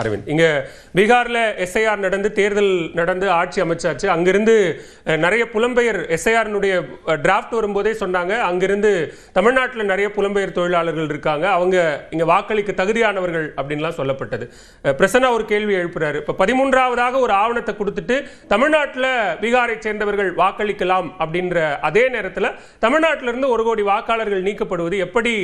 அரவிந்த், இங்க பீகார்ல எஸ்ஐஆர் நடந்து தேர்தல் நடந்து ஆட்சி அமைச்சாச்சு. அங்கிருந்து நிறைய புலம்பெயர் எஸ்ஐஆர்னுடைய டிராஃப்ட் வரும்போதே சொன்னாங்க, அங்கிருந்து தமிழ்நாட்டில் நிறைய புலம்பெயர் தொழிலாளர்கள் இருக்காங்க, அவங்க இங்க வாக்களிக்க தகுதியானவர்கள் அப்படின்லாம் சொல்லப்பட்டது. பிரசன்னா ஒரு கேள்வி எழுப்புறாரு. இப்ப 13ஆவதாக ஒரு ஆவணத்தை கொடுத்துட்டு தமிழ்நாட்டில் பீகாரை சேர்ந்தவர்கள் வாக்களிக்கலாம் அப்படின்ற அதே நேரத்தில் தமிழ்நாட்டிலிருந்து 1 கோடி வாக்காளர்கள் நீக்கப்படுவது எப்படி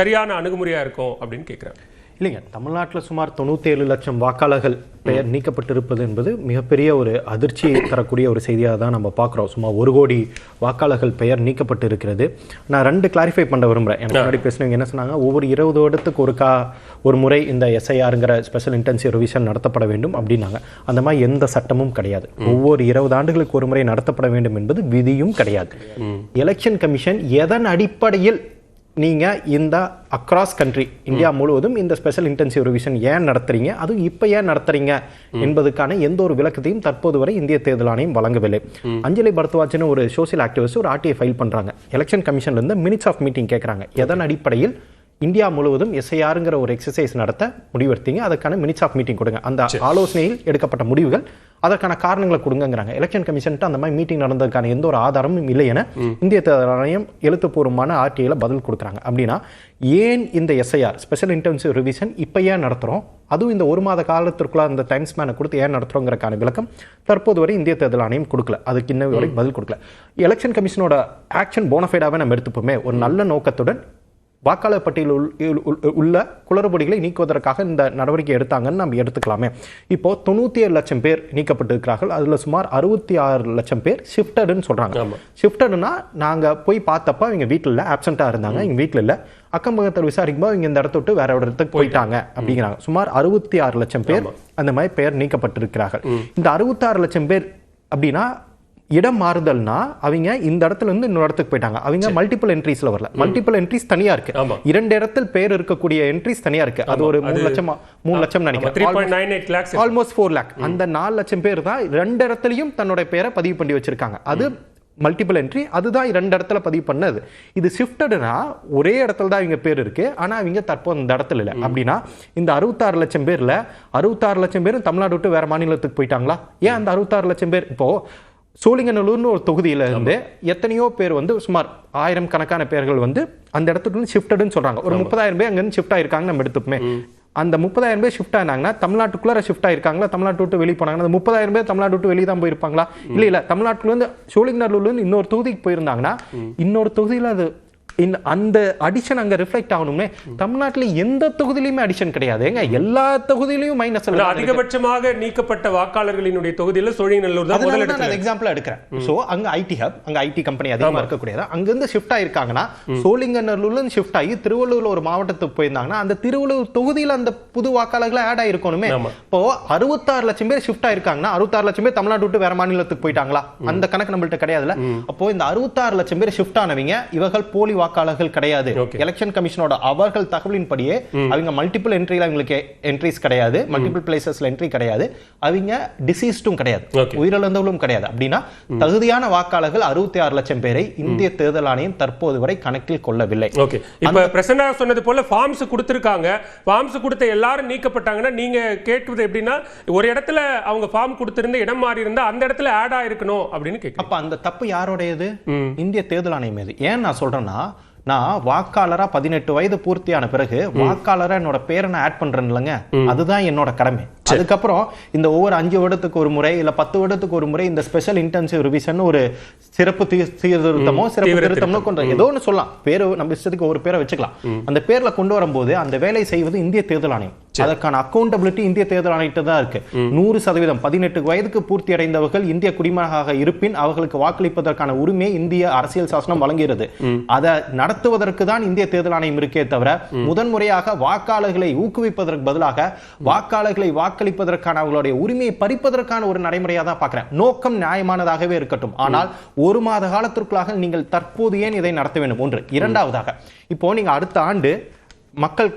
சரியான அணுகுமுறையா இருக்கும் அப்படின்னு கேட்கிறாங்க. இல்லைங்க, தமிழ்நாட்டில் சுமார் 97 லட்சம் வாக்காளர்கள் பெயர் நீக்கப்பட்டிருப்பது என்பது மிகப்பெரிய ஒரு அதிர்ச்சியை தரக்கூடிய ஒரு செய்தியாக தான் நம்ம பார்க்குறோம். சுமார் 1 கோடி வாக்காளர்கள் பெயர் நீக்கப்பட்டு இருக்கிறது. நான் 2 கிளாரிஃபை பண்ண விரும்புகிறேன். எனக்கு முன்னாடி பேசுனவங்க என்ன சொன்னாங்க, ஒவ்வொரு 20 வருடத்துக்கு ஒரு முறை இந்த எஸ்ஐஆருங்கிற ஸ்பெஷல் இன்டென்சிவ் ரிவிஷன் நடத்தப்பட வேண்டும் அப்படின்னாங்க. அந்த மாதிரி எந்த சட்டமும் கிடையாது. ஒவ்வொரு 20 ஆண்டுகளுக்கு ஒரு முறை நடத்தப்பட வேண்டும் என்பது விதியும் கிடையாது. எலெக்ஷன் கமிஷன் எதன் அடிப்படையில் நீங்க இந்த அக்ராஸ் கண்ட்ரி இந்தியா முழுவதும் இந்த ஸ்பெஷல் இன்டென்சிவ் ரிவிஷன் ஏன் நடத்துறீங்க, அதுவும் இப்ப ஏன் நடத்துறீங்க என்பதுக்கான எந்த ஒரு விளக்கத்தையும் தற்போது வரை இந்திய தேர்தல் ஆணையம் வழங்கவில்லை. அஞ்சலி பரத்வாஜ்னு ஒரு சோசியல் ஆக்டிவிஸ்ட் ஒரு ஆர்டிஐ ஃபைல் பண்றாங்க. எலெக்ஷன் கமிஷன்ல இருந்து மினிட்ஸ் ஆஃப் மீட்டிங் கேட்கறாங்க. எதன் அடிப்படையில் இந்தியா முழுவதும் எஸ்ஐஆருங்கிற ஒரு எக்ஸசைஸ் நடத்த முடிவெடுத்தீங்க, அதற்கான மினிட்ஸ் ஆஃப் மீட்டிங் கொடுங்க, அந்த ஆலோசனையில் எடுக்கப்பட்ட முடிவுகள் அதற்கான காரணங்களை கொடுங்கிறாங்க. எலெக்ஷன் கமிஷன் அந்த மாதிரி மீட்டிங் நடந்ததுக்கான எந்த ஒரு ஆதாரமும் இல்லை என இந்திய தேர்தல் ஆணையம் எழுத்துப்பூர்வமான ஆர்டிஐல பதில் கொடுக்குறாங்க. அப்படின்னா ஏன் இந்த எஸ்ஐஆர் ஸ்பெஷல் இன்டென்சிவ் ரிவிஷன் இப்போ ஏன் நடத்துகிறோம், அதுவும் இந்த 1 மாத காலத்திற்குள்ள அந்த டைம் ஸ்பேனை கொடுத்து ஏன் நடத்துகிறோங்கிறக்கான விளக்கம் தற்போது வரை இந்திய தேர்தல் ஆணையம் கொடுக்கல. அதுக்கு இன்னும் வரை பதில் கொடுக்கல. எலெக்ஷன் கமிஷனோட ஆக்ஷன் போனஃபைடாகவே நம்ம எடுத்துப்போமே, ஒரு நல்ல நோக்கத்துடன் வாக்காளர் பட்டியலில் உள்ள குளறுபடிகளை நீக்குவதற்காக இந்த நடவடிக்கை எடுத்தாங்கன்னு நம்ம எடுத்துக்கலாமே. இப்போ 97 லட்சம் பேர் நீக்கப்பட்டிருக்கிறார்கள். அதுல சுமார் 66 லட்சம் பேர் ஷிஃப்டட்னு சொல்றாங்க. ஷிஃப்டட்னா நாங்க போய் பார்த்தப்ப இவங்க வீட்டில் ஆப்சென்டா இருந்தாங்க, இவங்க வீட்டில் இல்லை, அக்கம் பக்கத்தில் விசாரிக்கும்போது இவங்க இந்த இடத்த விட்டு வேற ஒரு இடத்துக்கு போயிட்டாங்க அப்படிங்கிறாங்க. சுமார் 66 லட்சம் பேர் அந்த மாதிரி பெயர் நீக்கப்பட்டிருக்கிறார்கள். இந்த 66 லட்சம் பேர் அப்படின்னா இடம் மாறுதல்னா அவங்க இந்த இடத்துல இருந்து இன்னொரு இடத்துக்கு போயிட்டாங்க. அவங்க மல்டிபிள் என்ட்ரிஸ்ல வரல. மல்டிபிள் என்ட்ரிஸ் தனியா இருக்கு. 2 இடத்தில் பேர் இருக்கக்கூடிய என்ட்ரிஸ் தனியா இருக்கு. அது ஒரு 3 லட்சம் நினைக்கிறேன், ஆல்மோஸ்ட் 4 லேக். அந்த 4 லட்சம் பேர் தான் 2 இடத்துலயும் தன்னோட பேரை பதிவு பண்ணி வச்சிருக்காங்க. அது மல்டிபிள் என்ட்ரி, அதுதான் 2 இடத்துல பதிவு பண்ணது. இது ஷிஃப்டட்னா ஒரே இடத்துல தான் இவங்க பேர் இருக்கு, ஆனா அவங்க தற்போது இந்த இடத்துல இல்லை. அப்படின்னா இந்த 66 லட்சம் பேர்ல 66 லட்சம் பேரும் தமிழ்நாடு விட்டு வேற மாநிலத்துக்கு போயிட்டாங்களா? ஏன் அந்த 66 லட்சம் பேர் இப்போ சோழிங்கநல்லூர்னு ஒரு தொகுதியில இருந்து எத்தனையோ பேர் சுமார் 1000 கணக்கான பேர்கள் அந்த இடத்துல ஷிஃப்டட்னு சொல்றாங்க. ஒரு 30,000 பேர் அங்கிருந்து ஷிஃப்ட் ஆயிருக்காங்க நம்ம எடுத்துப்போமே. அந்த 30,000 பேர் ஷிஃப்ட் ஆனாங்கன்னா தமிழ்நாட்டுக்குள்ள ஷிஃப்ட் ஆயிருக்காங்களா, தமிழ்நாட்டு விட்டு வெளியே போனாங்கன்னா அந்த 30,000 பேர் தமிழ்நாட்டு விட்டு வெளியே தான் போயிருப்பாங்களா? இல்ல தமிழ்நாட்டுல இருந்து சோழிங்கநல்லூர்ல இருந்து இன்னொரு தொகுதிக்கு போயிருந்தாங்கன்னா இன்னொரு தொகுதியில அது அந்த அடிஷன் அங்க ரிஃப்ளெக்ட் ஆகணும்னே. தமிழ்நாட்டில் எந்த தொகுதியிலுமே அடிஷன் கிடையாது. எல்லா தொகுதியிலையும் மைனஸ். அதிகபட்சமாக நீக்கப்பட்ட வாக்காளர்களினுடைய தொகுதியில் சோழிங்கநல்லூர் தான் முதல் இடத்துல. நான் எக்ஸாம்பிள் எடுக்கிறேன். சோ அங்க ஐடி ஹப், அங்க ஐடி கம்பெனி அதிகமா இருக்கக்கூடியதா, அங்க இருந்து ஷிஃப்ட் ஆயிருக்காங்கன்னா சோழிங்கநல்லூர்ல இருந்து ஷிஃப்ட் ஆகி திருவள்ளூர்ல ஒரு மாவட்டத்துக்கு போயிருந்தாங்கன்னா அந்த திருவள்ளூர் தொகுதியில அந்த புது வாக்காளர்கள் ஆட் ஆயிருக்கணுமே. இப்போ 66 லட்சம் பேர் ஷிஃப்ட் ஆயிருக்காங்கன்னா 66 லட்சம் பேர் தமிழ்நாட்டு விட்டு வேற மாநிலத்துக்கு போயிட்டாங்களா? அந்த கணக்கு நம்மள்ட்ட கிடையாதுல. அப்போ இந்த 66 லட்சம் பேர் ஷிஃப்ட் ஆனவங்க இவர்கள் போலி வாக்காளர்கள் கிடையாது. எலெக்ஷன் கமிஷனோட அவர்கள் தகவலின்படியே அவங்க மல்டிபிள் என்ட்ரில அவங்களுக்கு என்ட்ரிஸ் கிடையாது, மல்டிபிள் பிளேசஸ்ல என்ட்ரி கிடையாது, அவங்க டிசீஸ்டும் கிடையாது, உயிரிழந்தவர்களும் கிடையாது. அப்படின்னா தகுதியான வாக்காளர்கள் 66 லட்சம் பேரை இந்திய தேர்தல் ஆணையம் தற்போது வரை கணக்கில் கொள்ளவில்லை. ஓகே, இப்ப பிரசன்னா சொன்னது போல ஃபார்ம்ஸ் கொடுத்திருக்காங்க. ஃபார்ம்ஸ் கொடுத்த எல்லாரும் நீக்கப்பட்டாங்கன்னா நீங்க கேட்குது எப்படின்னா ஒரு இடத்துல அவங்க ஃபார்ம் கொடுத்திருந்த இடம் மாறி இருந்தா அந்த இடத்துல ஆட் ஆயிருக்கணும் அப்படின்னு கேட்க. அப்ப அந்த தப்பு யாரோடையது? இந்திய தேர்தல் ஆணையம் மீது. ஏன் நான் சொல்றேன்னா, நான் வாக்காளரா 18 வயது பூர்த்தியான பிறகு வாக்காளரா என்னோட பேரை நான் ஆட் பண்றேன் இல்லைங்க, அதுதான் என்னோட கடமை. அதுக்கப்புறம் இந்த ஒவ்வொரு 5 வருடத்துக்கு ஒரு முறை இல்ல 10 வருடத்துக்கு ஒரு முறை இந்த ஸ்பெஷல் இன்டென்சிவ் ரிவிஷன் ஒரு சிறப்பு சீர்திருத்தமோ சிறப்பு திருத்தமோ கொண்டு ஏதோ ஒன்று சொல்லலாம், பேரு நம்ம இஷ்டத்துக்கு ஒரு பேரை வச்சுக்கலாம். அந்த பேர்ல கொண்டு வரும்போது அந்த வேலை செய்வது இந்திய தேர்தல் ஆணையம். அதற்கான அக்கௌண்டபிலிட்டி இந்திய தேர்தல் ஆணையத்தை தான் இருக்கு. 100% 18 வயதுக்கு பூர்த்தி அடைந்தவர்கள் இந்திய குடிமகனாக இருப்பின் அவர்களுக்கு வாக்களிப்பதற்கான உரிமை இந்திய அரசியல் சாசனம் வழங்குகிறது. அதை நடத்துவதற்கு தான் இந்திய தேர்தல் ஆணையம் இருக்கே தவிர முதன்முறையாக வாக்காளர்களை ஊக்குவிப்பதற்கு பதிலாக வாக்காளர்களை வாக்களிப்பதற்கான அவர்களுடைய உரிமையை பறிப்பதற்கான ஒரு நடைமுறையாக தான் பார்க்கிறேன். நோக்கம் நியாயமானதாகவே இருக்கட்டும், ஆனால் 1 மாத காலத்திற்குள்ளாக நீங்கள் தற்போது ஏன் இதை நடத்த வேண்டும்? ஒன்று. இரண்டாவதாக, இப்போ நீங்க அடுத்த ஆண்டு மக்கள்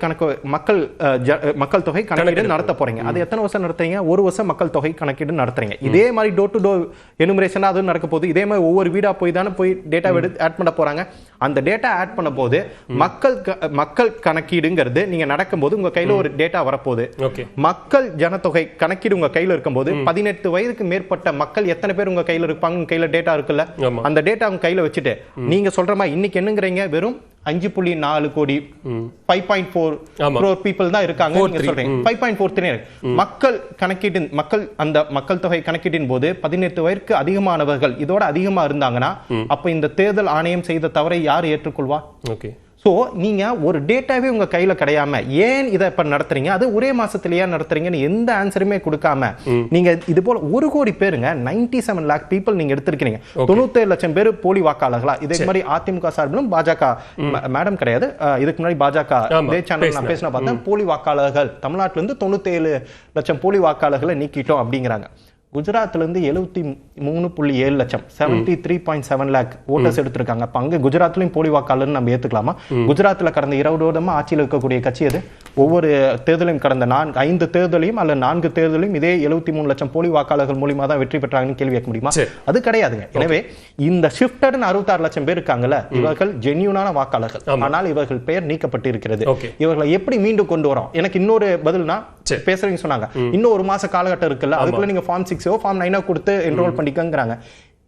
தொகை கணக்கீடு நடத்த போறீங்க. அது எத்தனை வருஷம் நடத்துறீங்க? ஒரு வருஷம் மக்கள் தொகை கணக்கீடு நடத்துறீங்க. இதே மாதிரி டோர் டு டோர் எனுமரேஷன் அதுவும் நடக்க போகுது. இதே மாதிரி ஒவ்வொரு வீடா போய் தானே போய் டேட்டா எடுத்து ஆட் பண்ண போறாங்க. அந்த டேட்டா ஆட் பண்ண போது மக்கள் கணக்கீடுங்கிறது நீங்க நடக்கும்போது உங்க கையில ஒரு டேட்டா வரப்போகுது. மக்கள் ஜனத்தொகை கணக்கீடு உங்க கையில இருக்கும்போது 18 வயதுக்கு மேற்பட்ட மக்கள் எத்தனை பேர் உங்க கையில இருப்பாங்க? உங்க கையில டேட்டா இருக்குல்ல, அந்த டேட்டா உங்க கையில வச்சுட்டு நீங்க சொல்ற மாதிரி இன்னைக்கு என்னங்கிறீங்க, வெறும் 5.4 கோடி 5.4 crore people தான் இருக்காங்க. நீங்க சொல்றீங்க 5.43 மக்கள் தொகை கணக்கீட்டின் போது 18 வயதுக்கு அதிகமானவர்கள் இதோட அதிகமா இருந்தாங்கன்னா அப்ப இந்த தேர்தல் ஆணையம் செய்த தவறை யார் ஏற்றுக்கொள்வா? சோ நீங்க ஒரு டேட்டாவே உங்க கையில கிடையாம ஏன் இதை இப்ப நடத்துறீங்க? அது ஒரே மாசத்திலேயே நடத்துறீங்கன்னு எந்த ஆன்சருமே கொடுக்காம நீங்க இது போல 1 கோடி பேருங்க 97 lakh people நீங்க எடுத்திருக்கீங்க. 97 லட்சம் பேர் போலி வாக்காளர்களா? இதுக்கு மாதிரி அதிமுக சார்பிலும் பாஜக மேடம் கிடையாது, இதுக்கு முன்னாடி பாஜக சேனல் நான் பேசின பார்த்தேன், போலி வாக்காளர்கள் தமிழ்நாட்டில இருந்து 97 லட்சம் போலி வாக்காளர்களை நீக்கிட்டோம் அப்படிங்கிறாங்க. குஜராத்ல இருந்து 73.7 லட்சம் 73.7 lakh ஓட்டர்ஸ் எடுத்திருக்காங்க. அப்ப அங்க குஜராத்லயும் போலி வாக்காளர் நம்ம ஏத்துக்கலாமா? குஜராத்ல கடந்த 20 வருடமா ஆட்சியில் இருக்கக்கூடிய கட்சி அது. ஒவ்வொரு தேர்தலையும் கடந்த 5 தேர்தலையும் அல்ல 4 தேர்தலையும் இதே 73 லட்சம் போலி வாக்காளர்கள் மூலியமா தான் வெற்றி பெற்றாங்கன்னு கேள்வி கேட்க முடியுமா? அது கிடையாதுங்க. எனவே இந்த ஷிஃப்டட் 66 லட்சம் பேர் இருக்காங்கல்ல, இவர்கள் ஜென்யூனான வாக்காளர்கள், ஆனால் இவர்கள் பெயர் நீக்கப்பட்டு இருக்கிறது. இவர்களை எப்படி மீண்டும் கொண்டு வரோம்? எனக்கு இன்னொரு பதில்னா பேசுறீங்க சொன்னாங்க, இன்னும் 1 மாச காலகட்டம் இருக்குல்ல, அதுக்குள்ள நீங்க ஃபார்ம் 6 ஃபார்ம் 9 கொடுத்து என்ரோல் பண்ணிக்கங்கறாங்க.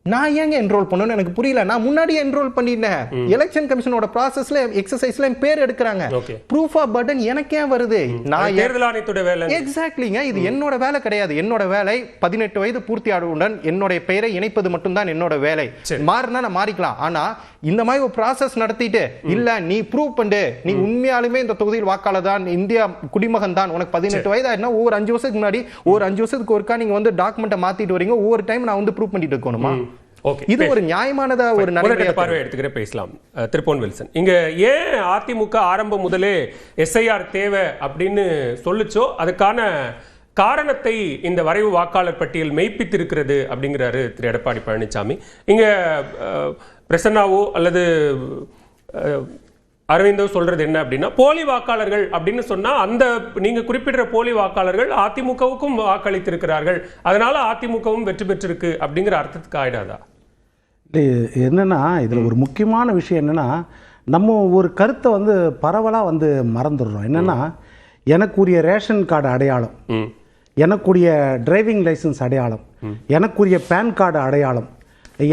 நான் ஏங்க என்ரோல் பண்ணனும் எனக்கு புரியல. நான் முன்னாடியே என்ரோல் பண்ணிட்டேன். எலெக்ஷன் கமிஷனோட ப்ராசஸ்ல எக்ஸர்சைஸ்ல பேர் எடுக்கறாங்க. ப்ரூஃப் ஆஃப் பர்டன் எனக்கே வருது. நான் தேர்தல் ஆணையத்தோட வேலை. எக்ஸாக்ட்லிங்க, இது என்னோட வேலை கிடையாது. என்னோட வேலை 18 வயது பூர்த்தி ஆனவுடன் என்னோட பெயரை இணைப்பது மட்டும் தான் என்னோட வேலை. மாறினா நான் மாறிக்கலாம். ஆனா இந்த மாதிரி ஒரு ப்ராசஸ் நடத்திட்டு இல்ல நீ ப்ரூவ் பண்ணு, நீ உண்மையாலுமே இந்த தொகுதியில் வாக்காளர் தான், இந்தியா குடிமகன் தான், உனக்கு 18 வயது ஆயிடுனா ஒவ்வொரு 5 வருஷத்துக்கு முன்னாடி ஒரு 5 வருஷத்துக்கு ஒருக்கா நீங்க வந்து டாக்குமெண்ட்டை மாத்திட்டு வரீங்க. ஒவ்வொரு டைம் நான் வந்து ப்ரூவ் பண்ணிட்டு இருக்கணுமா? இது ஒரு நியாயமானதா ஒரு நடைமுறை பார்வை எடுத்துக்கிற பேசலாம். திருப்போன் வில்சன், இங்க ஏன் அதிமுக ஆரம்பம் முதலே SIR தேவை அப்படின்னு சொல்லுச்சோ அதுக்கான காரணத்தை இந்த வரைவு வாக்காளர் பட்டியல் மெய்ப்பித்திருக்கிறது அப்படிங்கிறாரு திரு எடப்பாடி பழனிசாமி. இங்க பிரசன்னாவோ அல்லது அரவிந்தோ சொல்றது என்ன அப்படின்னா, போலி வாக்காளர்கள் அப்படின்னு சொன்னா அந்த நீங்க குறிப்பிடுற போலி வாக்காளர்கள் அதிமுகவுக்கும் வாக்களித்திருக்கிறார்கள், அதனால அதிமுகவும் வெற்றி பெற்றிருக்கு அப்படிங்கிற அர்த்தத்துக்கு ஆயிடாதா? என்னன்னா இதுல ஒரு முக்கியமான விஷயம் என்னன்னா, நம்ம ஒரு கருத்தை வந்து பரவலா வந்து மறந்துடுறோம். என்னன்னா எனக்குரிய ரேஷன் கார்டு அடையாளம், எனக்குரிய டிரைவிங் லைசன்ஸ் அடையாளம், எனக்குரிய பேன் கார்டு அடையாளம்,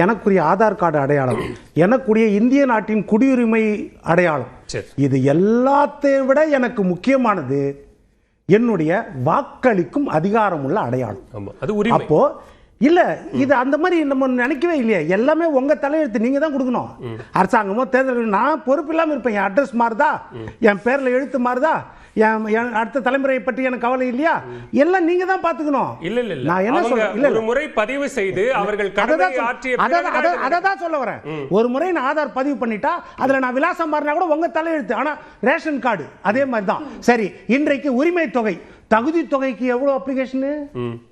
எனக்குரிய ஆதார் கார்டு அடையாளம், எனக்குரிய இந்திய நாட்டின் குடியுரிமை அடையாளம், இது எல்லாத்தையும் விட எனக்கு முக்கியமானது என்னுடைய வாக்களிக்கும் அதிகாரம் உள்ள அடையாளம். அப்போ இல்ல இது அந்த மாதிரி நம்ம நினைக்கவே இல்லையா? எல்லாமே உங்க தலையெழுத்து, நீங்க தான் கொடுக்கணும். அரசாங்கமோ தேர்தல் நான் பொறுப்பு இல்லாம இருப்பேன். என் அட்ரஸ் மாறுதா, என் பேர்ல எழுத்து மாறுதா, அடுத்த தலைமுறை பற்றி எனக்கு கவலை இல்லையா, எல்லாம் நீங்க தான் பாத்துக்கணும். நான் என்ன சொல்றேன், ஒரு முறை பதிவு செய்து அவர்கள் அததான் சொல்ல வரேன். ஒரு முறை நான் ஆதார் பதிவு பண்ணிட்டா அதுல நான் விலாசம் மாறினா கூட உங்க தலையெழுத்து. ஆனா ரேஷன் கார்டு அதே மாதிரி தான். சரி, இன்றைக்கு உரிமை தொகை தகுதி தொகைக்கு எவ்வளவு அப்ளிகேஷன்?